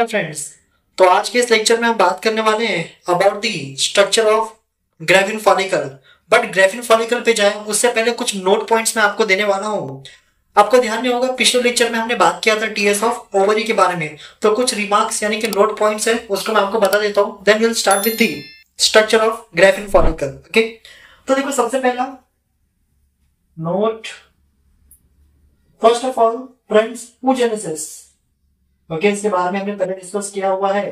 Friends, तो आज के इस लेक्चर में हम बात करने वाले हैं about the structure of graafian follicle. But graafian follicle पे जाए उससे पहले कुछ नोट पॉइंट्स मैं आपको देने वाला हूँ। आपको ध्यान नहीं होगा, पिछले लेक्चर में हमने बात किया था टीएस ऑफ ओवरी के बारे में, तो कुछ रिमार्क्स यानी कि नोट पॉइंट्स है उसको मैं आपको बता देता हूँ। Then will start with the structure of graafian follicle. Okay, तो देखो सबसे पहला note, first of all friends, oogenesis। Okay, इसके बारे में हमने पहले डिस्कस किया हुआ है।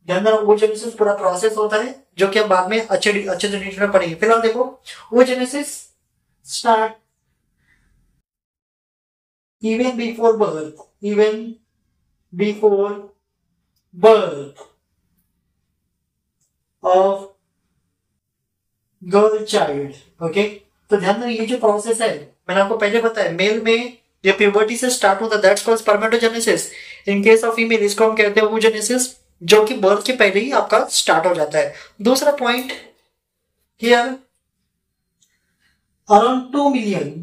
ध्यान रखना, oogenesis पूरा प्रोसेस होता है जो कि हम बाद में अच्छे से डिटेल में पढ़ेंगे। फिलहाल देखो, oogenesis start even before birth of girl child. Okay, तो ध्यान रखना ये जो प्रोसेस है मैंने आपको पहले बताया, मेल में ये प्यूबर्टी से स्टार्ट होता है, that's called spermatogenesis. In case of female इसको हम कहते हैं oogenesis, जो कि बर्थ के पहले ही आपका स्टार्ट हो जाता है। दूसरा point here, around 2 million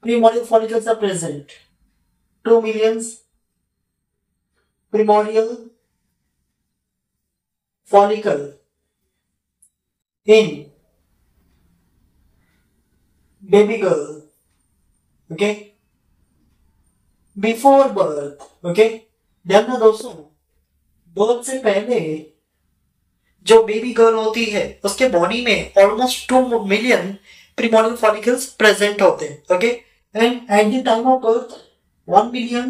primordial follicles are present। 2 million primordial follicle in baby girl, okay, before birth। okay, ध्यान रखना दोस्तों, बर्थ से पहले जो बेबी गर्ल होती है उसके बॉडी में almost 2 million primordial follicles present होते हैं। Okay, and at the time of birth 1 million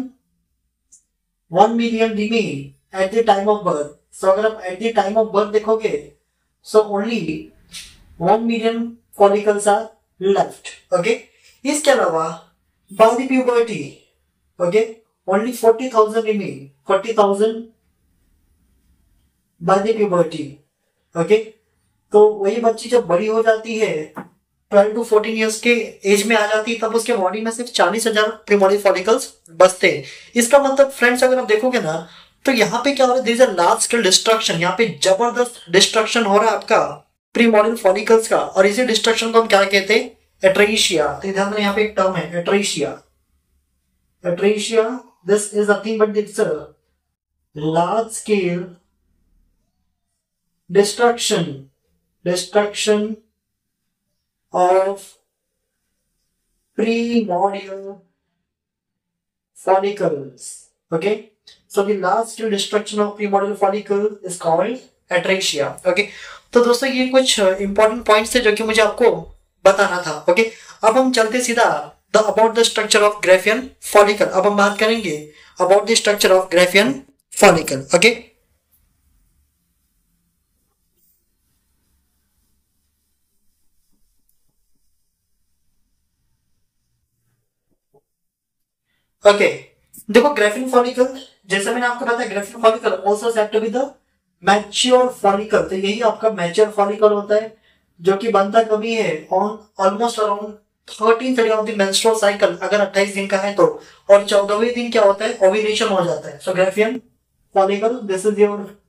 remain at the time of birth. So अगर आप at the time of birth देखोगे, so only 1 million follicles are left. Okay, इसके अलावा by the puberty, okay, only 40,000 remain, 40,000 by the puberty. Okay, तो वही बच्ची जब बड़ी हो जाती है, 12 to 14 ईयर्स के एज में आ जाती है, तब उसके बॉडी में सिर्फ 40,000 प्रिमोरियल फॉलिकल्स बचते हैं। इसका मतलब फ्रेंड्स अगर आप देखोगे ना, तो यहाँ पे क्या हो रहा है, there is a large scale destruction. यहाँ पे जबरदस्त डिस्ट्रक्शन हो रहा है आपका प्रिमोरियल फॉलिकल्स का, और इसी डिस्ट्रक्शन को हम क्या कहते हैं, एट्रेशिया। तो ध्यान रखना, यहाँ पे एक टर्म है atresia. Atresia, this is nothing but it's a large scale destruction of primordial follicles। okay, so the large scale destruction of primordial follicle is called atresia। okay, तो दोस्तों ये कुछ इंपॉर्टेंट पॉइंट्स थे जो कि मुझे आपको बताना था। ओके, अब हम चलते सीधा about the structure of Graafian follicle. अब हम बात करेंगे about the structure of Graafian follicle. Okay, okay, देखो ग्रेफिन फॉलिकल, जैसे मैंने आपको बताया, Graafian follicle also said to be the mature follicle. तो यही आपका मैच्योर फॉलिकल होता है, जो कि बनता कभी है on almost around 13th day of the menstrual cycle, अगर 28 दिन का है तो, और 14वें दिन क्या होता है, ओव्यूलेशन हो जाता है। So graafian follicle, this is your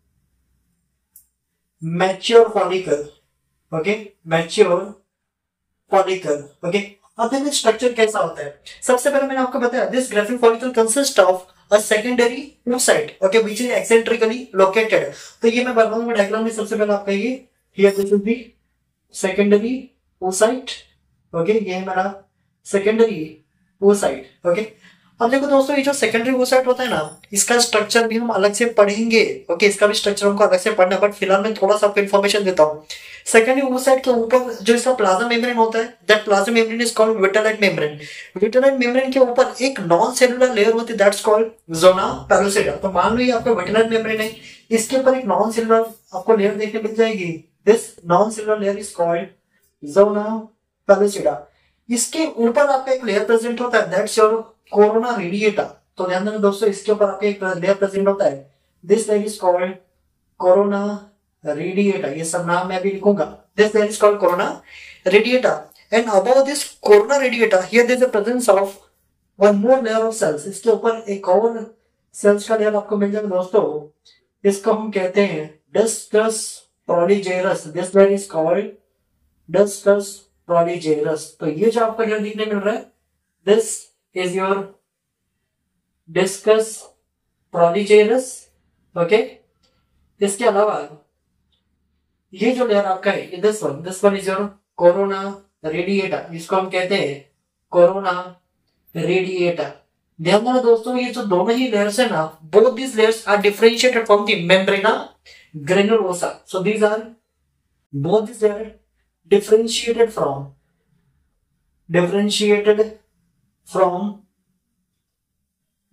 mature follicle. Okay, mature follicle. Okay, अब देखिए स्ट्रक्चर कैसा होता है। सबसे पहले मैंने आपको बताया, this graafian follicle consist of a secondary oocyte, okay, which is eccentrically located. तो ये मैं बताऊंगा डायग्राम में। सबसे पहले आप कहिए, here this is the secondary oocyte। Okay, ये है मेरा सेकेंडरी oocyte। ओके, अब देखो दोस्तों, ये जो सेकेंडरी oocyte होता है ना, इसका स्ट्रक्चर भी हम अलग से पढ़ेंगे। ओके, इसका भी स्ट्रक्चर हमको अलग से पढ़ना, बट फिलहाल मैं थोड़ा सा आपको इन्फॉर्मेशन देता हूँ। सेकेंडरी oocyte के ऊपर जो इसका प्लाज्मा मेम्ब्रेन होता है, that plasma membrane is called vitelline membrane. Vitelline membrane के ऊपर एक नॉन सेलुलर लेयर होती है, दैट्स कॉल्ड जोना पैलोसिडा। तो मान लो ये आपका विट्रियोलाइट मेम्ब्रेन है, इसके ऊपर एक नॉन सेलुलर आपको लेयर देखने मिल जाएगी। This non cellular layer is called zona pellucida. इसके ऊपर आपका एक लेयर प्रेजेंट होता है, दैट्स योर कोरोना रेडिएटा। तो ध्यान देना दोस्तों, इसके ऊपर आपका एक लेयर प्रेजेंट होता है, this layer is called corona radiata. ये सब नाम मैं अभी लिखूंगा। This layer is called corona radiata, and above this corona radiata here there is the presence of one more layer of cells. इसके ऊपर एक और सेल्स का लेयर आपको मिल जाएगा दोस्तों, इसको हम कहते हैं discus proligerus. This layer is called discus proligerus. तो ये जो आपको लेयर दिखने मिल रहा है, this is your discus proligerus okay. इसके अलावा ये जो लेयर आपका है, this one is your corona radiata, इसको हम कहते हैं कोरोना रेडिएटा। ध्यान देना दोस्तों, ये जो दोनों ही लेयर्स है ना, both this layers are differentiated from the membrana granulosa. So these are both these are differentiated from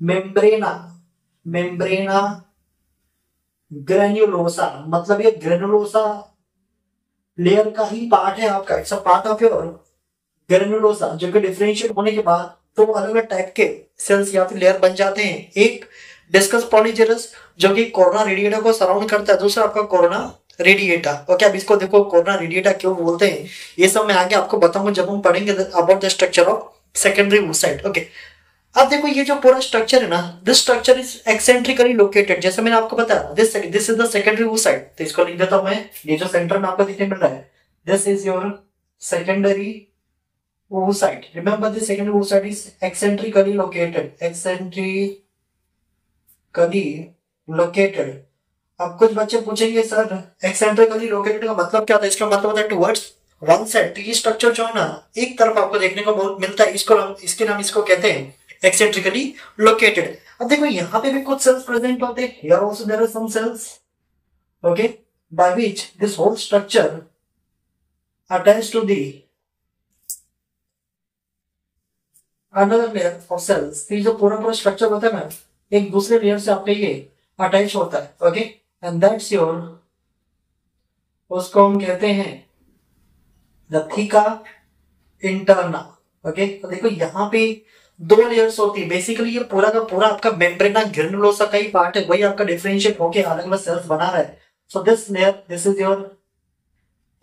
membrana granulosa. मतलब ये granulosa लेयर का ही पार्ट है आपका, it's a part of your granulosa, जो कि डिफरेंशिएट होने के बाद तो अलग अलग टाइप के सेल्स या फिर लेयर बन जाते हैं। एक डिस्कस पॉलीजेरस जो कि कोरोना रेडिएटा को सराउंड करता है, दूसरा आपका कोरोना रेडिएटा। ओके, अब इसको देखो कोरोना रेडिएटा क्यों बोलते हैं ये सब मैं आगे आपको बताऊंगा जब हम पढ़ेंगे about the structure of secondary oocyte। Okay, अब देखो ये जो पूरा स्ट्रक्चर है ना, this structure is eccentrically located, जैसे मैंने आपको बताया this is the secondary oocyte। तो इसको लिख देता हूं मैं, ये जो सेंटर में आपको दिखने मिल रहा है, this is your secondary oocyte। Remember this secondary oocyte is eccentrically located. अब कुछ बच्चे पूछेंगे सर एक्सेंट्रिकली लोकेटेड का मतलब क्या होता है? इसका मतलब होता है टुवर्ड्स वन साइड। तो ये स्ट्रक्चर जो है ना एक तरफ आपको देखने को बहुत मिलता है, इसके नाम इसको कहते हैं एक्सेंट्रिकली लोकेटेड। अब देखो यहाँ पे भी कुछ सेल्स प्रेजेंट होते हैं, here also there are some cells, okay, by which this whole structure attached to the another layer of cells. ये जो पूरा स्ट्रक्चर होता है ना, एक दूसरे लेयर से आपके ये अटैच होता है। ओके, एंड दैट्स योर, उसको हम कहते हैं द थीका इंटरना। ओके, तो देखो यहाँ पे दो लेयर्स होती है, बेसिकली ये पूरा का पूरा आपका मेम्ब्रेना ग्रेनुलोसा का ही पार्ट है, वही आपका डिफरेंशिएट होके अलग अलग सेल्स बना रहा है। So this layer, this is your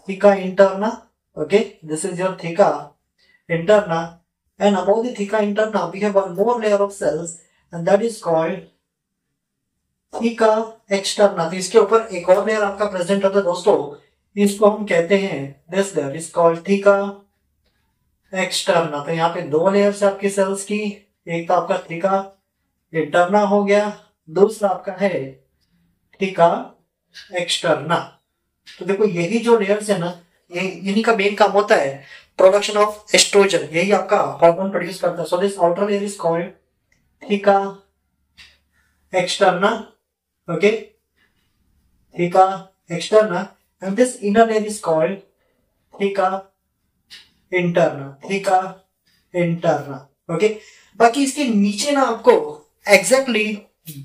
theca interna. Okay, this is your theca interna, and above the theca interna we have one more layer of cells and that is called theca externa। तो इसके ऊपर एक और layer आपका present होता है दोस्तों, इसको हम कहते हैं this layer is called theca externa. तो यहाँ पे दो लेयर्स है आपकी सेल्स की, एक तो आपका थीका इंटरना हो गया, दूसरा आपका है थीका एक्सटर्ना। तो देखो यही जो लेयर्स है ना, ये इन्हीं का मेन काम होता है प्रोडक्शन ऑफ एस्ट्रोजन, यही आपका हार्मोन प्रोड्यूस करता है। So this outer layer is called theca externa. Okay, theca externa, and this inner layer is called theca interna. Okay, बाकी इसके नीचे ना आपको एग्जैक्टली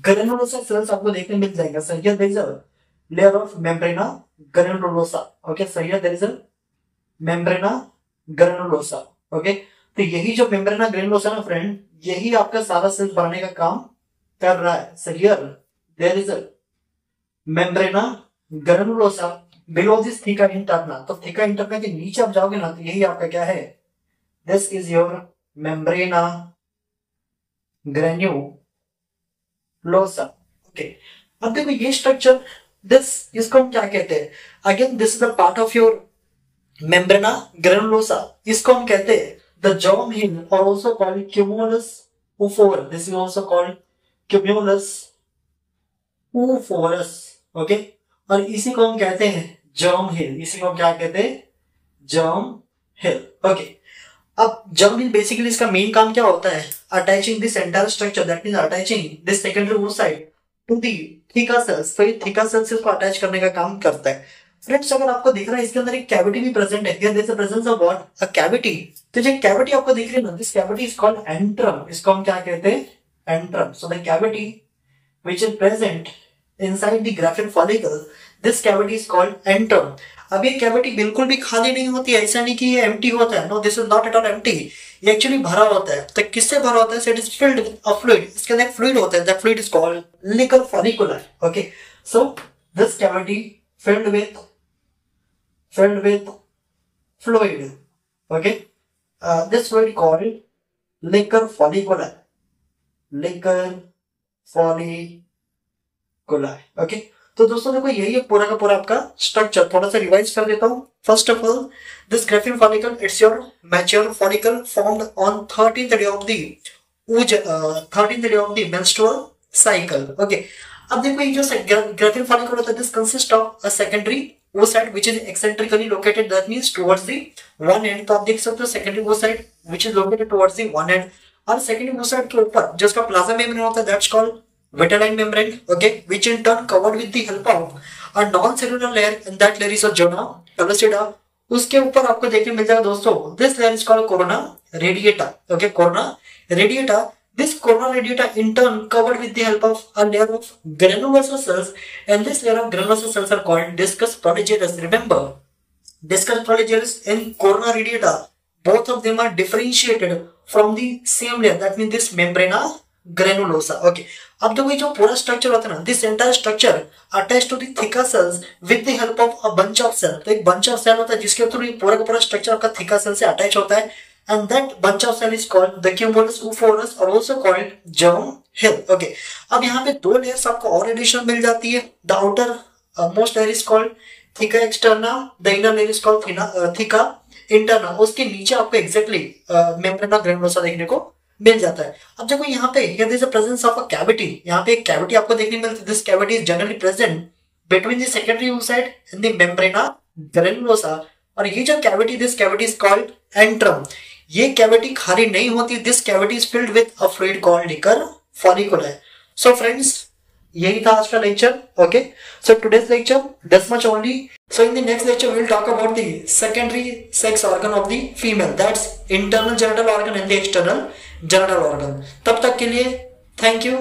ग्रेनुलोसा सेल्स आपको देखने मिल जाएगा। So here there is a layer of membrana granulosa. Okay, so here there is a membrana granulosa. Okay, तो यही जो मेम्ब्रेना ग्रेनुलोसा ना फ्रेंड, यही आपका सारा सेल बनाने का काम कर रहा है। So here there is a membrana granulosa below this theca interna. तो थीका इंटरना के नीचे आप जाओगे ना, तो यही आपका क्या है, this is your मेम्ब्रेना granulosa. Okay, अब देखो ये स्ट्रक्चर, इसको हम क्या कहते हैं? Again this is the part of your मेम्ब्रेना granulosa, इसको हम कहते हैं द जर्म हिल और also called cumulus oophora। This is also called cumulus oophorus। Okay, और इसी को हम कहते हैं जर्म हिल, इसी को हम क्या कहते हैं, जर्म हिल। ओके, अब जर्म हिल बेसिकली इसका मेन काम क्या होता है, attaching this entire structure, that means attaching this secondary oocyte to the theca cells. तो ये थीका सेल्स इसको अटैच करने का काम करता है। फ्रेंड्स, अगर आपको दिख रहा है इसके अंदर एक कैविटी भी प्रेजेंट है, here there is a presence of what, a cavity. तो जो कैविटी आपको दिख रही है ना, this cavity is called antrum. इसको हम क्या कहते हैं, antrum. So the cavity which is present inside the Graafian follicle, this cavity is called antrum. अब ये कैविटी बिल्कुल भी खाली नहीं होती है, ऐसा नहीं कि ये एम्प्टी होता है, no this is not at all empty, ये एक्चुअली भरा होता है। तो किससे भरा होता है? It is filled with a fluid, इसके अंदर फ्लूइड होता है, that fluid is called liquor follicular. Okay, so this cavity filled with fluid, okay, this fluid called liquor follicular, okay। तो दोस्तों देखो यही है पूरा का पूरा आपका स्ट्रक्चर, थोड़ा सा रिवाइज कर देता हूँ। First of all, this graphene follicle it's your mature follicle formed on 13th day of the menstrual cycle। Okay, अब देखो ये जो ग्राफिन फॉलिकल होता है, this consist of a secondary oocyte which is eccentrically located, that means towards the one end। तो आप देख सकते हो secondary oocyte which is located towards the one end, और सेकेंडरी oocyte के ऊपर जो उसका प्लाज्मा मेम्ब्रेन होता है that's called vitelline membrane, okay, which in turn covered with the help of a non-cellular layer, and that layer is a zona pellucida। उसके ऊपर आपको देखने मिल जाएगा दोस्तों, this layer is called corona radiata, okay, corona radiata. This corona radiata in turn covered with the help of a layer of granulosa cells, and this layer of granulosa cells are called discus proligerus। Remember, discus proligerus and corona radiata, both of them are differentiated from the same layer, that means this membrana granulosa, okay। अब देखो ये जो पूरा structure होता है ना, this entire structure attached to the thicker cells with the help of a bunch of cells। तो एक bunch of cell होता है जिसके थ्रू ये पूरा का पूरा स्ट्रक्चर आपका thicker cell से अटैच होता है, and that bunch of cell is called the cumulus oophorus or also called germ hill, okay। अब यहाँ पे दो layers आपको और एडिशन मिल जाती है, the outer most layer is called thica externa, the inner layer is called thica interna। उसके नीचे आपको exactly membrana granulosa देखने को मिल जाता है। अब देखो यहाँ पे here there is a presence of a cavity, यहाँ पे एक cavity आपको देखने मिलती है, this cavity is generally present between the secondary oocyte and the membrana granulosa, और ये जो cavity, this cavity is called antrum। ये कैविटी खाली नहीं होती, this cavity is filled with a fluid called liquor follicular. So friends, यही था आज का lecture, okay. So today's lecture this much only. So in the next lecture we will talk about the secondary sex organ of the female, that's internal genital organ and the external genital organ. तब तक के लिए thank you.